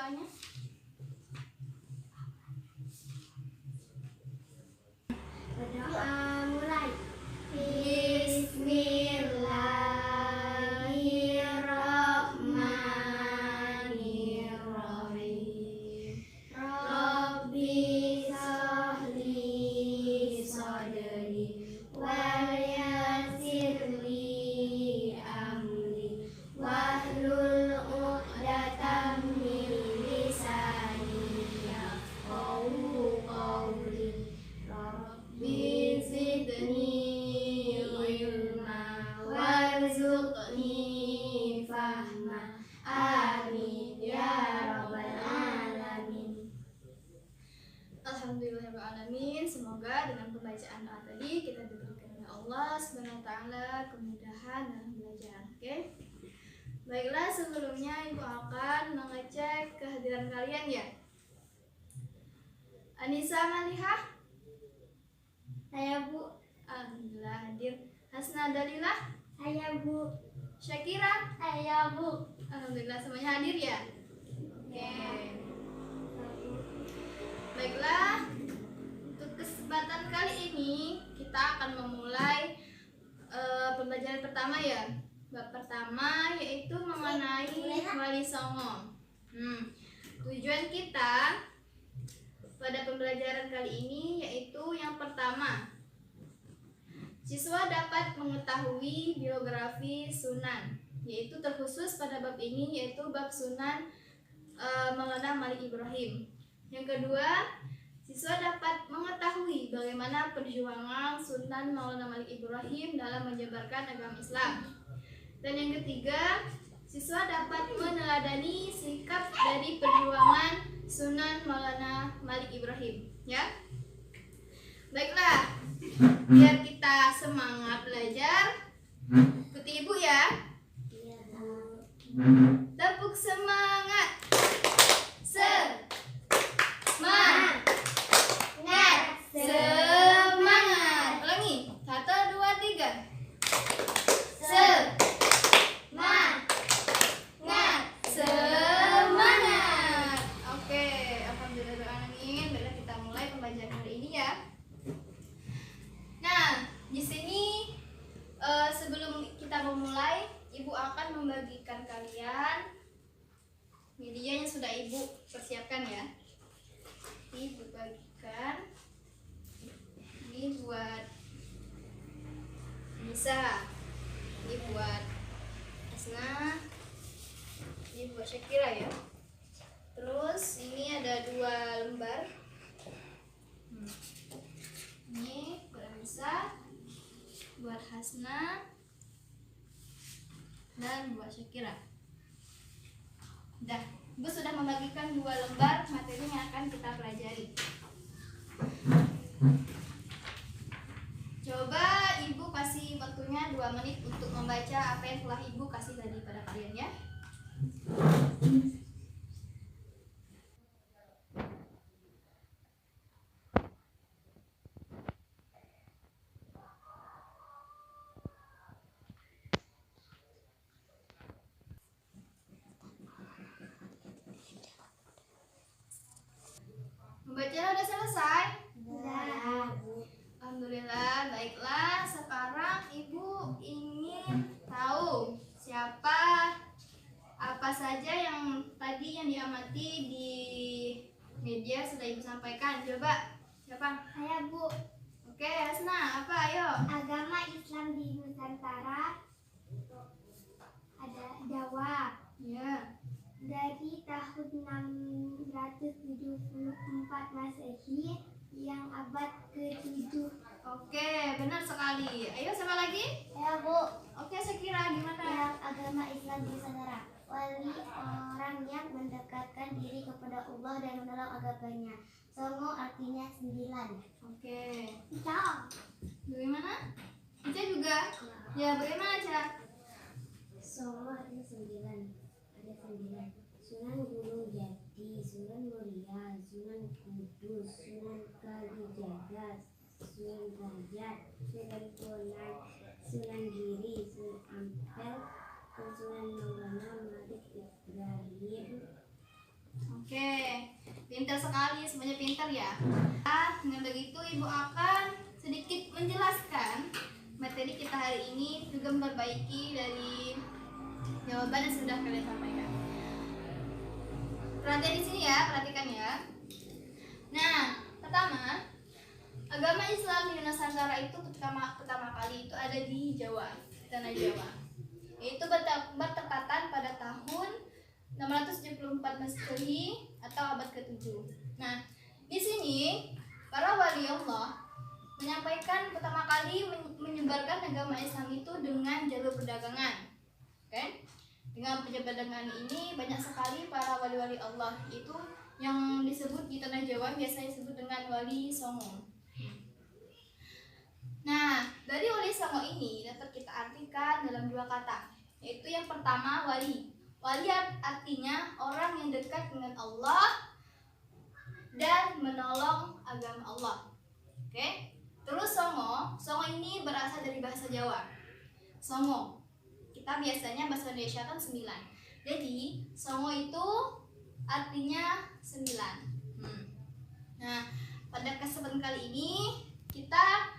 doanya? Berdoa mulai. Bismillahirrahmanirrahim. Rabbi shrahli sadri wal yassirli amri wahlul 'uqdatam min lisani yafqahu qawli. Rabbi zidni ilma warzuqni fahma. Amin ya rabbal alamin. Alhamdulillahirrahmanirrahim. Semoga dengan pembacaan doa tadi kita diberikan oleh Allah Subhanahu wa taala kemudahan dalam belajar. Oke. Baiklah, sebelumnya Ibu akan mengecek kehadiran kalian ya. Anissa Malihah? Saya Bu. Alhamdulillah hadir. Hasna Dalilah? Saya Bu. Syakira? Saya Bu. Alhamdulillah semuanya hadir ya. Oke. Baiklah, untuk kesempatan kali ini kita akan memulai pembelajaran pertama ya. Bab pertama yaitu mengenai Wali Songo. Tujuan kita pada pembelajaran kali ini yaitu yang pertama, siswa dapat mengetahui biografi Sunan, yaitu terkhusus pada bab ini yaitu bab Sunan Maulana Malik Ibrahim. Yang kedua, siswa dapat mengetahui bagaimana perjuangan Sunan Maulana Malik Ibrahim dalam menyebarkan agama Islam. Dan yang ketiga, siswa dapat meneladani sikap dari perjuangan Sunan Maulana Malik Ibrahim, ya. Baiklah, biar kita semangat belajar, ikuti Ibu ya. Tepuk semangat. Semangat. Semangat. Ulangi. 1, 2, 3. Semangat. Oke, alhamdulillahirrahmanirrahim. Baiklah, kita mulai pembelajaran hari ini ya. Nah, di sini sebelum kita memulai, Ibu akan membagikan kalian media yang sudah Ibu persiapkan ya. Ibu bagikan. Ini buat Nisa, ini buat Asna, ini buat Syakira ya. Terus ini ada 2 lembar. Ini buat Nisa, buat Hasna, dan buat Syakira. Dah, Ibu sudah membagikan 2 lembar materi yang akan kita pelajari. Coba Ibu kasih waktunya 2 menit untuk membaca apa yang telah Ibu kasih tadi pada kalian ya. Membacanya udah selesai? Sudah. Alhamdulillah, baiklah. Sekarang Ibu ingin tahu siapa, apa saja yang tadi yang diamati di media sudah Ibu sampaikan. Coba, siapa? Saya Bu. Oke, Hasna, apa? Ayo. Agama Islam di Nusantara ada Jawa. Ya. Dari tahun 674 Masehi yang abad ke-7. Oke, benar sekali. Ayo, siapa lagi? Ya Bu. Oke, saya kira gimana? Yang agama Islam di Nusantara, wali orang yang mendekatkan diri kepada Allah dan menolong agamanya. Songo artinya 9. Oke. Ica. Bagaimana? Ica juga? Ya, bagaimana, Ca? Songo artinya 9. Ada 9. Sunan Gunung Jati, Sunan Muria, Sunan Kudus, Sunan Kalijaga, Sunan Derajat, Sunan Bonang, Sunan Giri, Sunan Ampel, dan Sunan Maulana Malik Ibrahim. Oke, pintar sekali, semuanya pintar ya. Dengan begitu Ibu akan sedikit menjelaskan materi kita hari ini, juga memperbaiki dari jawaban yang sudah kalian sampaikan. Perhatian di sini ya, perhatikan ya. Nah, pertama, agama Islam di Nusantara itu pertama kali itu ada di Jawa, tanah Jawa. Yaitu bertepatan pada tahun 674 Masehi atau abad ke-7. Nah, di sini para wali Allah menyampaikan pertama kali menyebarkan agama Islam itu dengan jalur perdagangan. Oke? Dengan perdagangan ini banyak sekali para wali-wali Allah itu yang disebut di tanah Jawa biasanya disebut dengan wali songo. Nah, dari wali songo ini dapat kita artikan dalam dua kata, yaitu yang pertama wali. Wali artinya orang yang dekat dengan Allah dan menolong agama Allah. Oke? Terus songo ini berasal dari bahasa Jawa. Songo. Kita biasanya bahasa Indonesia kan 9. Jadi, songo itu artinya 9. Nah, pada kesempatan kali ini kita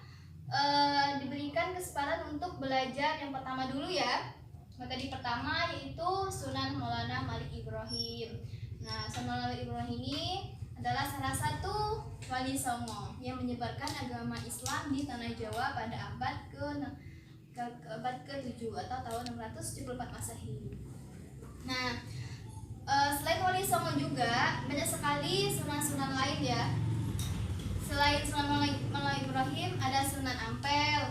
diberikan kesempatan untuk belajar yang pertama dulu ya. Materi pertama yaitu Sunan Maulana Malik Ibrahim. Nah, Sunan Malik Ibrahim ini adalah salah satu wali songo yang menyebarkan agama Islam di tanah Jawa pada abad ke-7 atau tahun 674 Masehi. Nah, selain wali songo juga banyak sekali sunan-sunan lain ya. Selain Sunan Maulana Ibrahim ada Sunan Ampel,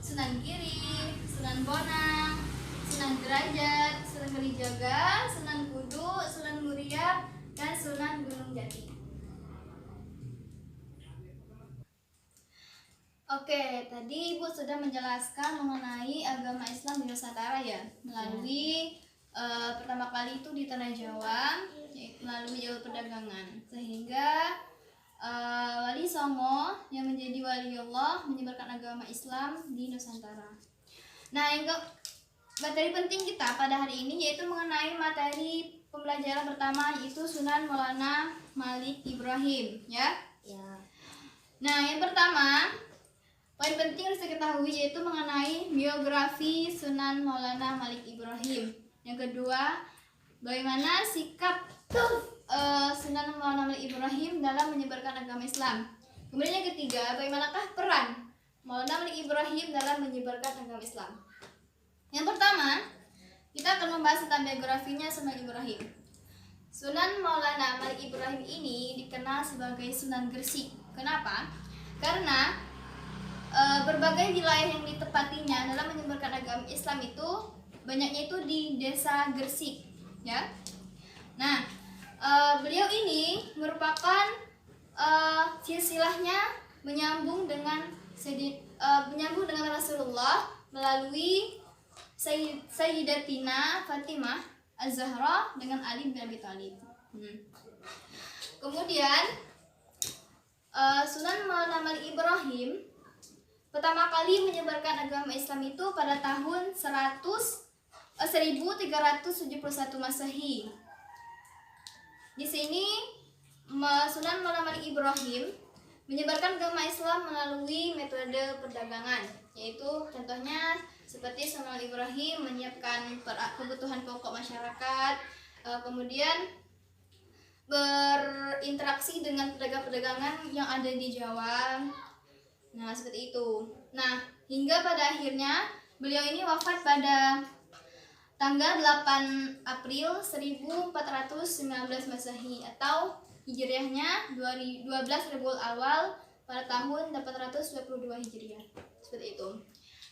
Sunan Giri, Sunan Bonang, Sunan Derajat, Sunan Kalijaga, Sunan Kudus, Sunan Muria, dan Sunan Gunung Jati. Oke, tadi Ibu sudah menjelaskan mengenai agama Islam di Nusantara ya, melalui pertama kali itu di tanah Jawa, melalui jalur perdagangan, sehingga wali songo yang menjadi wali Allah menyebarkan agama Islam di Nusantara. Nah, yang materi penting kita pada hari ini yaitu mengenai materi pembelajaran pertama yaitu Sunan Maulana Malik Ibrahim ya. Nah, yang pertama poin penting harus diketahui yaitu mengenai biografi Sunan Maulana Malik Ibrahim. Yang kedua, bagaimana sikap Sunan Maulana Malik Ibrahim dalam menyebarkan agama Islam. Kemudian yang ketiga, bagaimanakah peran Maulana Malik Ibrahim dalam menyebarkan agama Islam. Yang pertama, kita akan membahas tentang biografinya Sunan Ibrahim. Sunan Maulana Malik Ibrahim ini dikenal sebagai Sunan Gresik. Kenapa? Karena berbagai wilayah yang ditempatinya dalam menyebarkan agama Islam itu banyaknya itu di desa Gresik, ya. Nah, beliau ini merupakan silsilahnya menyambung dengan Rasulullah melalui Sayyidatina Fatimah Az-Zahra dengan Ali bin Abi Thalib. Kemudian Sunan Maulana Malik Ibrahim pertama kali menyebarkan agama Islam itu pada tahun 1371 Masehi. Di sini Sunan Maulana Malik Ibrahim menyebarkan agama Islam melalui metode perdagangan, yaitu contohnya seperti Sunan Ibrahim menyiapkan kebutuhan pokok masyarakat, kemudian berinteraksi dengan pedagang-pedagangan yang ada di Jawa. Nah, seperti itu. Nah, hingga pada akhirnya beliau ini wafat pada tanggal 8 April 1419 Masehi atau Hijriahnya 12 Rabiul Awal pada tahun 822 Hijriah. Seperti itu.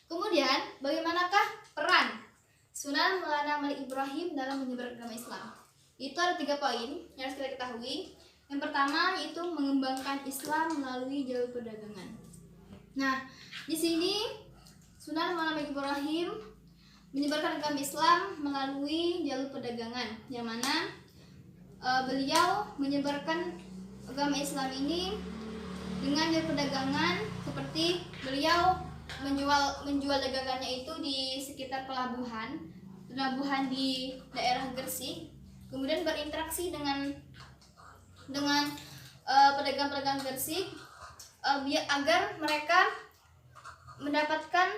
Kemudian, bagaimanakah peran Sunan Maulana Malik Ibrahim dalam menyebarkan agama Islam? Itu ada 3 poin yang harus kita ketahui. Yang pertama yaitu mengembangkan Islam melalui jalur perdagangan. Nah, di sini Sunan Maulana Malik Ibrahim menyebarkan agama Islam melalui jalur perdagangan, yang mana beliau menyebarkan agama Islam ini dengan jalur perdagangan, seperti beliau menjual dagangannya itu di sekitar pelabuhan di daerah Gresik. kemudian berinteraksi dengan pedagang-pedagang Gresik agar mereka mendapatkan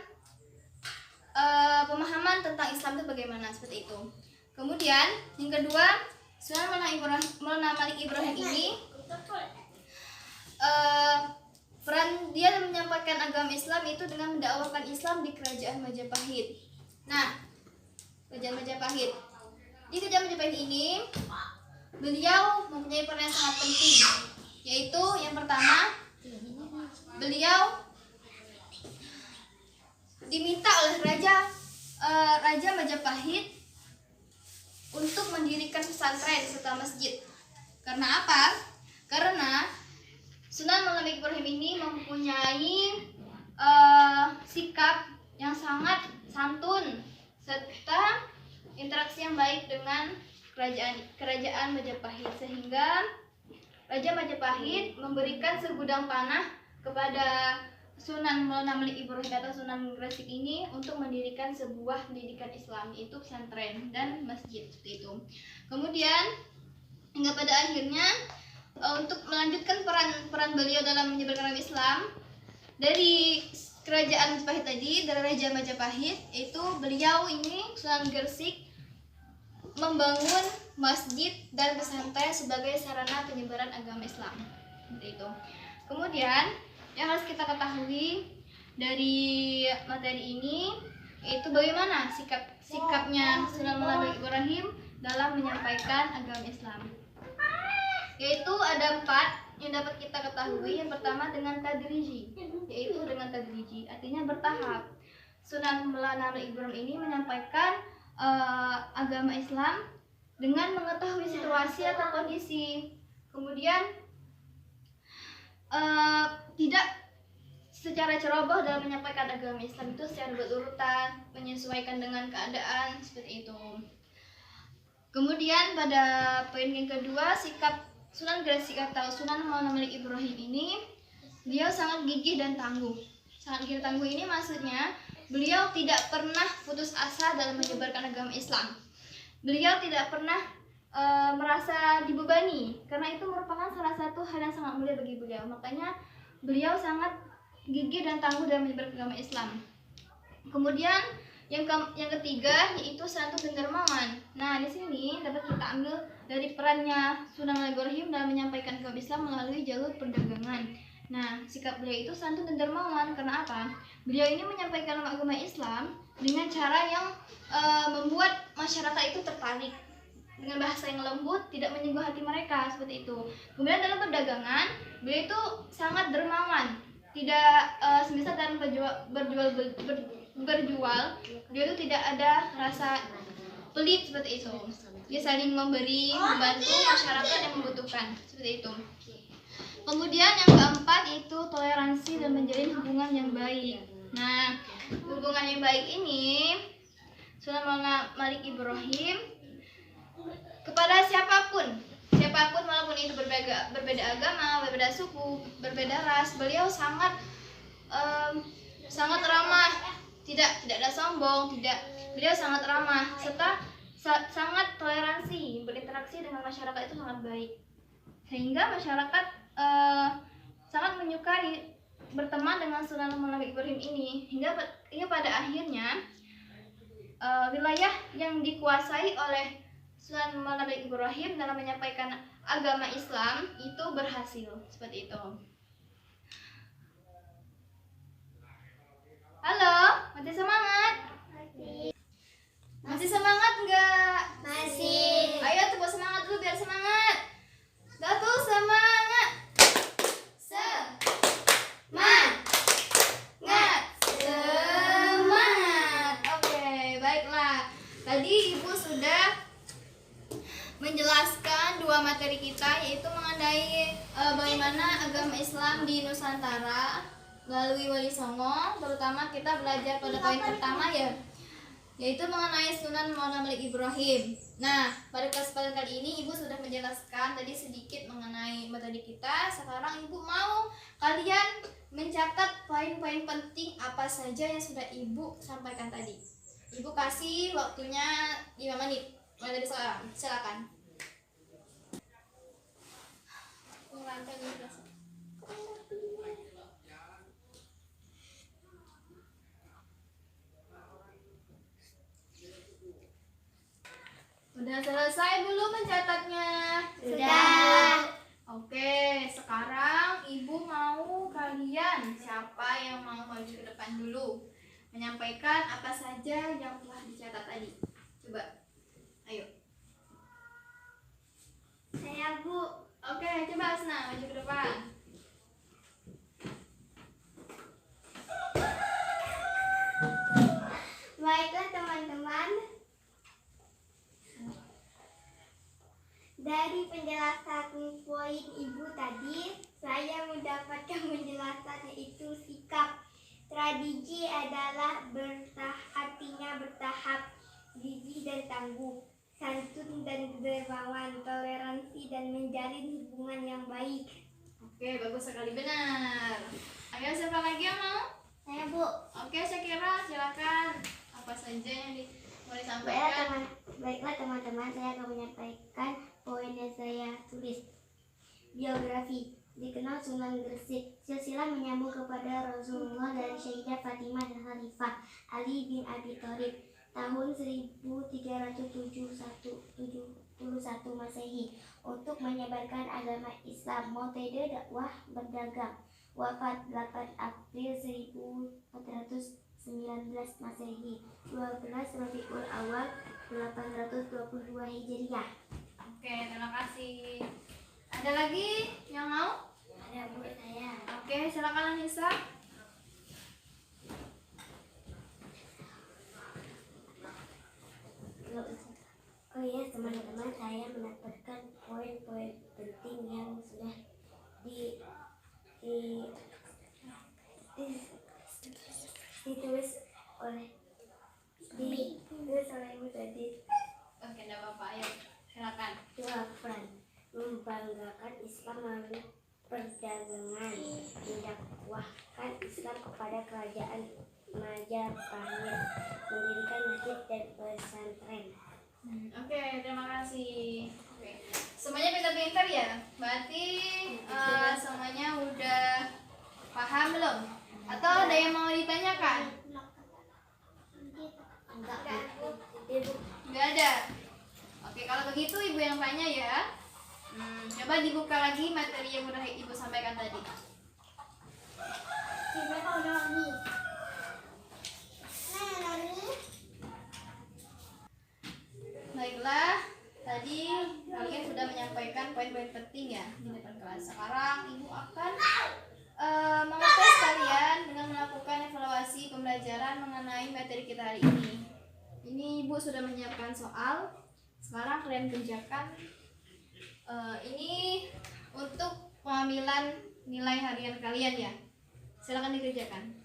pemahaman tentang Islam itu bagaimana, seperti itu. Kemudian yang kedua, Sunan Maulana Malik Ibrahim ini peran dia menyampaikan agama Islam itu dengan mendakwakan Islam di kerajaan Majapahit. Nah, kerajaan Majapahit. Di kerajaan Majapahit ini beliau mempunyai peran yang sangat penting, yaitu yang pertama, beliau diminta oleh Raja Majapahit untuk mendirikan pesantren serta masjid. Karena apa? Karena Sunan Maulana Ibrahim ini mempunyai sikap yang sangat santun serta interaksi yang baik dengan kerajaan Majapahit, sehingga Raja Majapahit memberikan segudang tanah kepada Sunan Maulana Malik Ibrahim atau Sunan Gresik ini untuk mendirikan sebuah pendidikan Islam, yaitu pesantren dan masjid, seperti itu. Kemudian hingga pada akhirnya untuk melanjutkan peran beliau dalam menyebarkan agama Islam dari kerajaan Majapahit tadi, dari Raja Majapahit, itu beliau ini Sunan Gresik membangun masjid dan pesantren sebagai sarana penyebaran agama Islam, seperti itu. Kemudian yang harus kita ketahui dari materi ini yaitu bagaimana sikapnya Sunan Maulana Ibrahim dalam menyampaikan agama Islam. Yaitu ada 4 yang dapat kita ketahui. Yang pertama dengan tadriji, yaitu dengan tadriji artinya bertahap. Sunan Maulana Ibrahim ini menyampaikan agama Islam dengan mengetahui situasi atau kondisi, kemudian tidak secara ceroboh dalam menyampaikan agama Islam itu secara berurutan, menyesuaikan dengan keadaan, seperti itu. Kemudian pada poin yang kedua, sikap Sunan Gresik atau Sunan Maulana Malik Ibrahim ini, beliau sangat gigih dan tangguh. Sangat gigih dan tangguh ini maksudnya beliau tidak pernah putus asa dalam menyebarkan agama Islam. Beliau tidak pernah merasa dibebani, karena itu merupakan salah satu hal yang sangat mulia bagi beliau. Makanya beliau sangat gigih dan tangguh dalam menyebarkan agama Islam. Kemudian yang ketiga yaitu santun dan dermawan. Nah, di sini dapat kita ambil dari perannya Sunan Malik Ibrahim dalam menyampaikan agama Islam melalui jalur perdagangan. Nah, sikap beliau itu santun dan dermawan. Karena apa? Beliau ini menyampaikan agama Islam dengan cara yang membuat masyarakat itu tertarik, dengan bahasa yang lembut, tidak menyinggung hati mereka, seperti itu. Kemudian dalam perdagangan, beliau itu sangat dermawan, tidak semisal dalam berjual, dia itu tidak ada rasa pelit, seperti itu. Dia saling memberi, membantu masyarakat yang membutuhkan, seperti itu. Kemudian yang keempat yaitu toleransi dan menjalin hubungan yang baik. Nah, hubungan yang baik ini Sunan Maulana Malik Ibrahim kepada siapapun walaupun itu berbeda agama, berbeda suku, berbeda ras, beliau sangat ramah, tidak ada sombong, beliau sangat ramah serta sangat toleransi, berinteraksi dengan masyarakat itu sangat baik, sehingga masyarakat sangat menyukai berteman dengan Sunan Maulana Ibrahim ini, hingga pada akhirnya wilayah yang dikuasai oleh Sunan Maulana Ibrahim dalam menyampaikan agama Islam itu berhasil, seperti itu. Halo, masih semangat? Masih semangat nggak? Masih. Ayo tepuk semangat dulu biar semangat. Satu, semangat. Semangat. Oke, baiklah. Tadi Ibu sudah menjelaskan 2 materi kita, yaitu mengenai bagaimana agama Islam di Nusantara melalui Wali Songo. Terutama kita belajar pada poin pertama yaitu mengenai Sunan Maulana Malik Ibrahim. Nah, pada kesempatan kali ini Ibu sudah menjelaskan tadi sedikit mengenai materi kita. Sekarang Ibu mau kalian mencatat poin-poin penting apa saja yang sudah Ibu sampaikan tadi. Ibu kasih waktunya 5 menit. Mulai dari sekarang, silakan. lantai di kelas. Udah selesai belum mencatatnya? Sudah. Oke, sekarang ibu mau kalian siapa yang mau maju ke depan dulu menyampaikan apa saja yang telah dicatat tadi. Coba, ayo. Saya, Bu. Oke, coba Asna maju ke depan. Baiklah teman-teman, dari penjelasan poin Ibu tadi, saya mendapatkan penjelasan yaitu sikap. Tradisi adalah artinya bertahap, gigih dan tangguh, santun dan dermawan, toleransi dan menjalin hubungan yang baik. Oke, bagus sekali, benar. Ayo, siapa lagi yang mau? Saya, Bu. Oke, Syakira, silakan. Apa saja yang mau disampaikan? Baiklah teman-teman, saya akan menyampaikan poin yang saya tulis. Biografi. Dikenal Sunan Gresik, silsilah menyambung kepada Rasulullah dari Sayyidah Fatimah dan Khalifah Ali bin Abi Thalib tahun 1371 Masehi untuk menyebarkan agama Islam. Metode dakwah berdagang. Wafat 8 April 1419 Masehi, 12 Rabiul Awal 822 Hijriah. Oke, terima kasih. Ada lagi yang mau? Ada, Bu, saya. Oke, silakan Anissa. Oh iya teman-teman, saya mendapatkan poin-poin penting yang sudah ditulis oleh Ibu tadi. Oke, enggak apa-apa. Ayo, silakan. Jawaban membanggakan Islam melalui perdagangan, mendakwahkan Islam kepada kerajaan Majapahit, mendirikan masjid dan pesantren. Oke, terima kasih. Oke. Semuanya pintar-pintar ya? Berarti semuanya udah paham belum? Atau ada yang mau ditanyakan? Enggak ada. Oke, kalau begitu ibu yang tanya ya. Coba dibuka lagi materi yang udah ibu sampaikan tadi. Baiklah, tadi kalian sudah menyampaikan poin-poin penting ya di depan kelas. Sekarang ibu akan mengetes kalian dengan melakukan evaluasi pembelajaran mengenai materi kita hari ini. Ini ibu sudah menyiapkan soal. Sekarang kalian kerjakan. Ini untuk pengambilan nilai harian kalian ya. Silakan dikerjakan.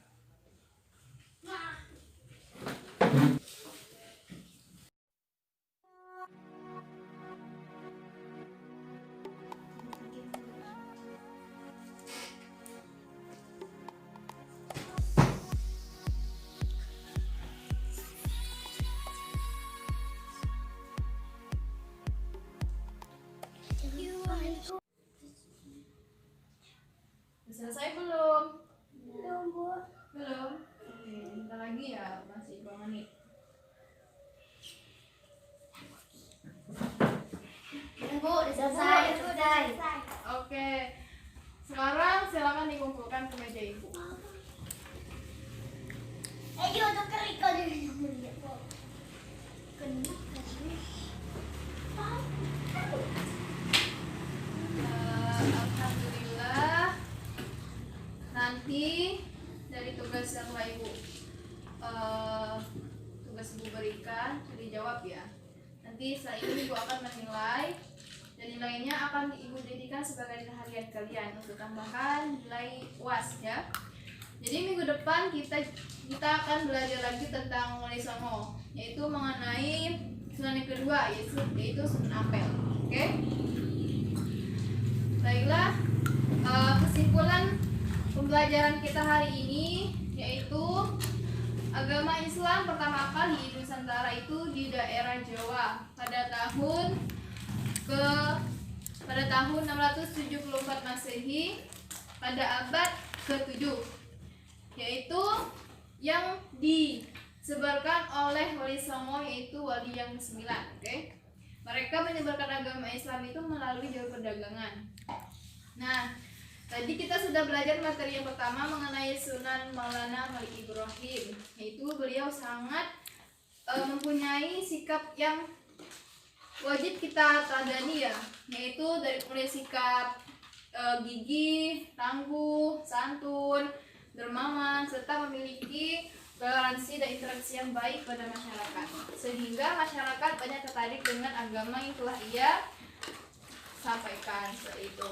Selesai belum? Belum, Bu. Belum? Oke, bentar lagi ya, masih 2 menit. Bu, udah selesai. Oke, sekarang silakan dikumpulkan ke meja ibu. Untuk kerikol Alhamdulillah. Nanti dari tugas yang telah tugas ibu berikan dijawab ya. Nanti setelah ini ibu akan menilai dan nilainya akan ibu jadikan sebagai nilai harian kalian untuk tambahan nilai UAS ya. Jadi minggu depan kita akan belajar lagi tentang Wali Songo, yaitu mengenai sunan yang kedua yaitu Sunan Ampel. Oke? Baiklah, kesimpulan pembelajaran kita hari ini yaitu agama Islam pertama kali di Nusantara itu di daerah Jawa pada tahun ke pada tahun 674 Masehi pada abad ke-7, yaitu yang disebarkan oleh Wali Songo, yaitu wali yang ke-9. Oke. Mereka menyebarkan agama Islam itu melalui jalur perdagangan. Nah, tadi kita sudah belajar materi yang pertama mengenai Sunan Maulana Malik Ibrahim, yaitu beliau sangat mempunyai sikap yang wajib kita teladani ya, yaitu dari mulai sikap gigih, tangguh, santun, dermawan, serta memiliki toleransi dan interaksi yang baik pada masyarakat, sehingga masyarakat banyak tertarik dengan agama yang telah ia sampaikan seperti itu.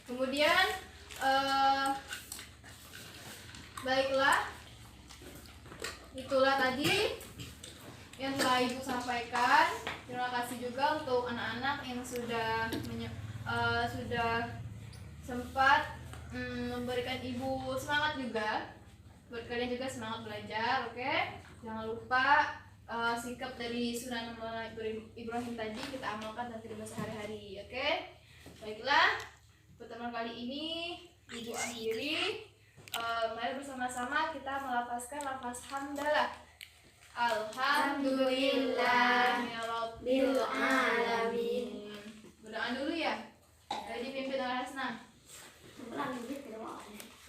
Kemudian baiklah, itulah tadi yang telah Ibu sampaikan. Terima kasih juga untuk anak-anak yang sudah sempat memberikan Ibu semangat juga. Buat kalian juga semangat belajar, oke? Jangan lupa sikap dari Sunan Maulana Ibrahim tadi kita amalkan nanti di sehari-hari, oke? Baiklah, pertemuan kali ini Ibu akhiri. Mari bersama-sama kita melafazkan lafaz hamdalah. Alhamdulillahirabbil alamin. Berdoa dulu ya. Dari dipimpin oleh Hasna.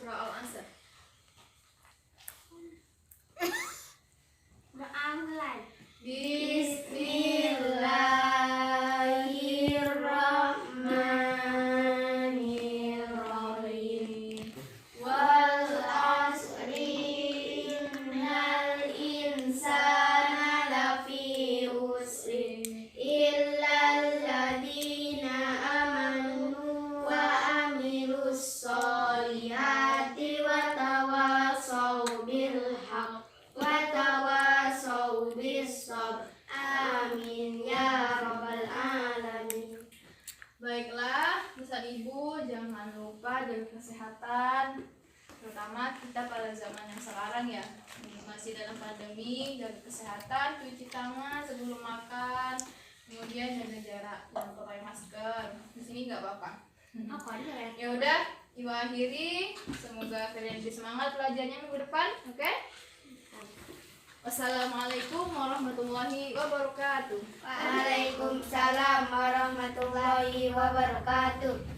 Surah Al-Asr. Bismillahirrahmanirrahim. Wal asri innal insana lafi khusrin illal ladzina amanu wa amilus solihati wa tawasaw bil haqq wa tawasaw bis sabr. Amin ya rabbal alamin. Baiklah, Ustaz Ibu jangan lupa jaga kesehatan, terutama kita pada zaman yang sekarang ya, masih dalam pandemi. Jaga kesehatan, cuci tangan sebelum makan, kemudian jaga jarak, jangan pakai masker. Di sini nggak apa-apa. Ya udah, Ibu akhiri. Semoga kalian lebih semangat belajarnya minggu depan, oke? Wassalamualaikum warahmatullahi wabarakatuh. Waalaikumsalam warahmatullahi wabarakatuh.